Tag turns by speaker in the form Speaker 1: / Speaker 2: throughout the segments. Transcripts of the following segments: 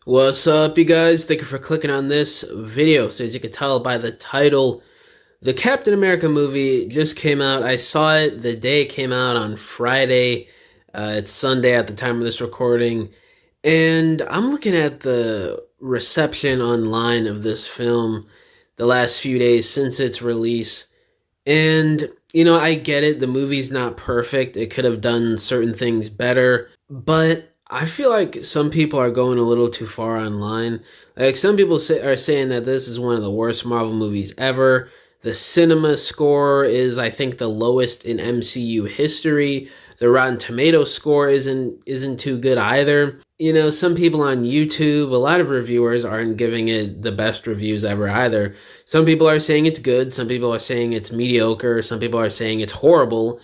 Speaker 1: What's up, you guys? Thank you for clicking on this video. So as you can tell by the title, the Captain America movie just came out. I saw it the day it came out on Friday. It's Sunday at the time of this recording. And I'm looking at the reception online of this film the last few days since its release. And, I get it. The movie's not perfect. It could have done certain things better. But I feel like some people are going a little too far online. Like some people are saying that this is one of the worst Marvel movies ever. The cinema score is, I think, the lowest in MCU history. The Rotten Tomatoes score isn't too good either. Some people on YouTube, a lot of reviewers aren't giving it the best reviews ever either. Some people are saying it's good. Some people are saying it's mediocre. Some people are saying it's horrible.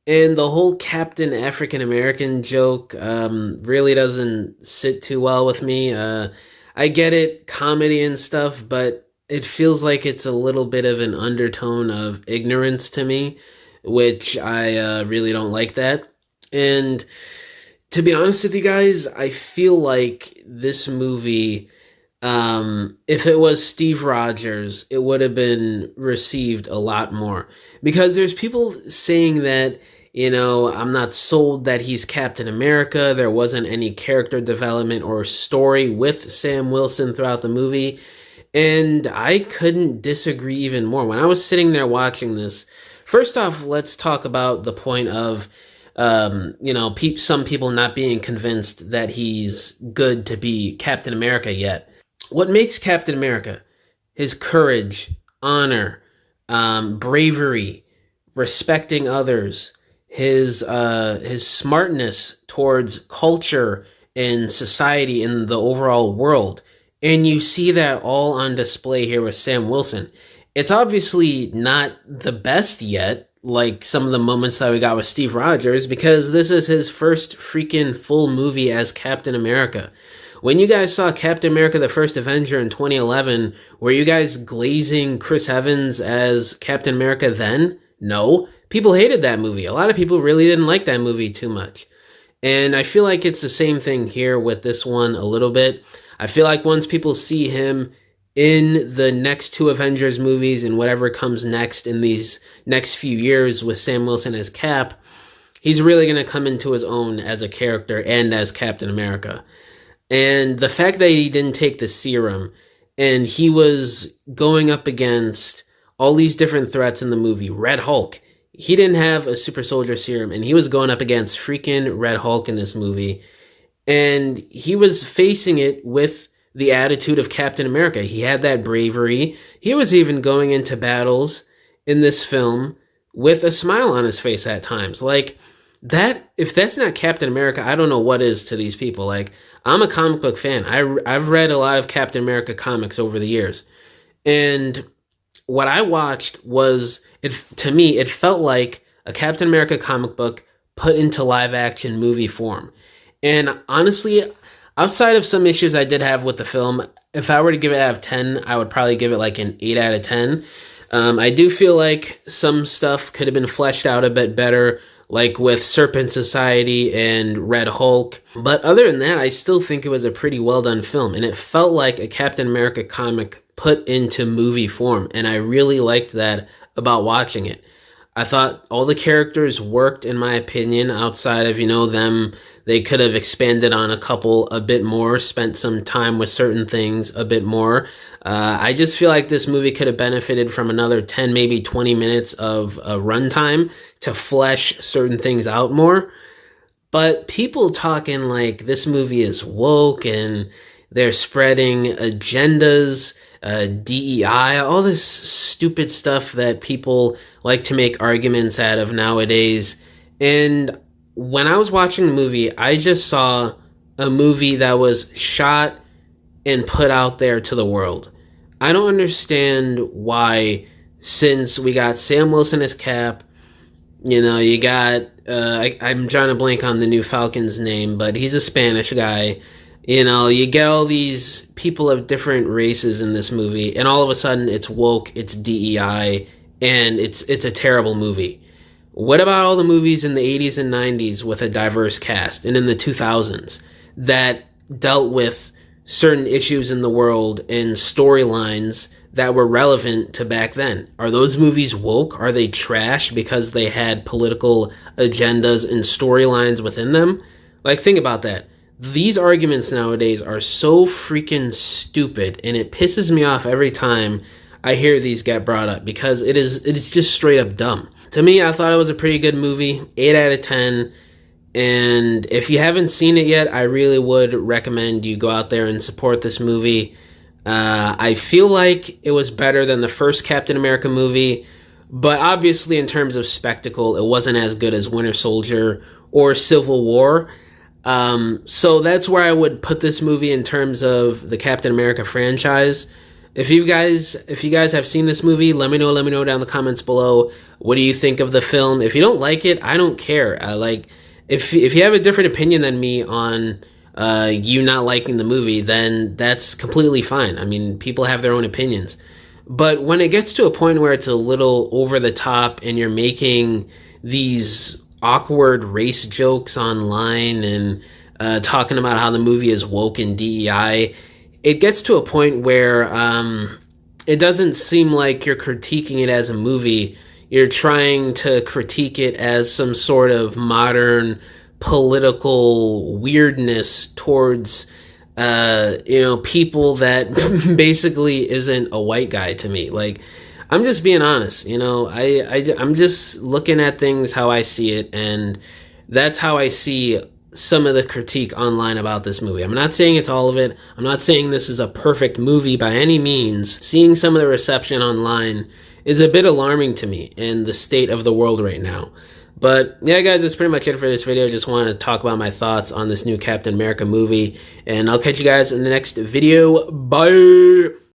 Speaker 1: And the whole Captain African American joke really doesn't sit too well with me. I get it, comedy and stuff, but it feels like it's a little bit of an undertone of ignorance to me, which I really don't like that. And to be honest with you guys, I feel like this movie, if it was Steve Rogers, it would have been received a lot more. Because there's people saying that, I'm not sold that he's Captain America. There wasn't any character development or story with Sam Wilson throughout the movie. And I couldn't disagree even more. When I was sitting there watching this, first off, let's talk about the point of, some people not being convinced that he's good to be Captain America yet. What makes Captain America? His courage, honor, bravery, respecting others, his smartness towards culture and society and the overall world. And you see that all on display here with Sam Wilson. It's obviously not the best yet, like some of the moments that we got with Steve Rogers, because this is his first freaking full movie as Captain America. When you guys saw Captain America the First Avenger in 2011, were you guys glazing Chris Evans as Captain America then? No. People hated that movie. A lot of people really didn't like that movie too much. And I feel like it's the same thing here with this one a little bit. I feel like once people see him in the next two Avengers movies and whatever comes next in these next few years with Sam Wilson as Cap, he's really going to come into his own as a character and as Captain America. And the fact that he didn't take the serum and he was going up against all these different threats in the movie, Red Hulk, he didn't have a super soldier serum and he was going up against freaking Red Hulk in this movie. And he was facing it with the attitude of Captain America. He had that bravery. He was even going into battles in this film with a smile on his face at times. Like that, if that's not Captain America, I don't know what is to these people. Like, I'm a comic book fan. I've read a lot of Captain America comics over the years. And what I watched was, to me, it felt like a Captain America comic book put into live action movie form. And honestly, outside of some issues I did have with the film, if I were to give it out of 10, I would probably give it like an 8 out of 10. I do feel like some stuff could have been fleshed out a bit better, like with Serpent Society and Red Hulk. But other than that, I still think it was a pretty well done film. And it felt like a Captain America comic put into movie form. And I really liked that about watching it. I thought all the characters worked, in my opinion, outside of, them. They could have expanded on a couple a bit more, spent some time with certain things a bit more. I just feel like this movie could have benefited from another 10, maybe 20 minutes of runtime to flesh certain things out more. But people talking like this movie is woke and they're spreading agendas, DEI, all this stupid stuff that people like to make arguments out of nowadays. And when I was watching the movie, I just saw a movie that was shot and put out there to the world. I don't understand why, since we got Sam Wilson as Cap, you got, I'm trying to blank on the new Falcon's name, but he's a Spanish guy. You get all these people of different races in this movie, and all of a sudden it's woke, it's DEI, and it's a terrible movie. What about all the movies in the 80s and 90s with a diverse cast, and in the 2000s that dealt with certain issues in the world and storylines that were relevant to back then. Are those movies woke? Are they trash because they had political agendas and storylines within them? Like, think about that. These arguments nowadays are so freaking stupid, and it pisses me off every time I hear these get brought up because it's just straight up dumb. To me, I thought it was a pretty good movie, 8 out of 10. And if you haven't seen it yet, I really would recommend you go out there and support this movie. I feel like it was better than the first Captain America movie, but obviously in terms of spectacle, it wasn't as good as Winter Soldier or Civil War. So that's where I would put this movie in terms of the Captain America franchise. If you guys have seen this movie, let me know down in the comments below. What do you think of the film? If you don't like it, I don't care. If you have a different opinion than me on you not liking the movie, then that's completely fine. I mean, people have their own opinions. But when it gets to a point where it's a little over the top and you're making these awkward race jokes online and talking about how the movie is woke and DEI, it gets to a point where it doesn't seem like you're critiquing it as a movie. You're trying to critique it as some sort of modern political weirdness towards people that basically isn't a white guy to me. Like, I'm just being honest, I'm just looking at things how I see it, and that's how I see some of the critique online about this movie. I'm not saying it's all of it. I'm not saying this is a perfect movie by any means. Seeing some of the reception online is a bit alarming to me in the state of the world right now. But yeah, guys, that's pretty much it for this video. Just wanted to talk about my thoughts on this new Captain America movie, and I'll catch you guys in the next video. Bye!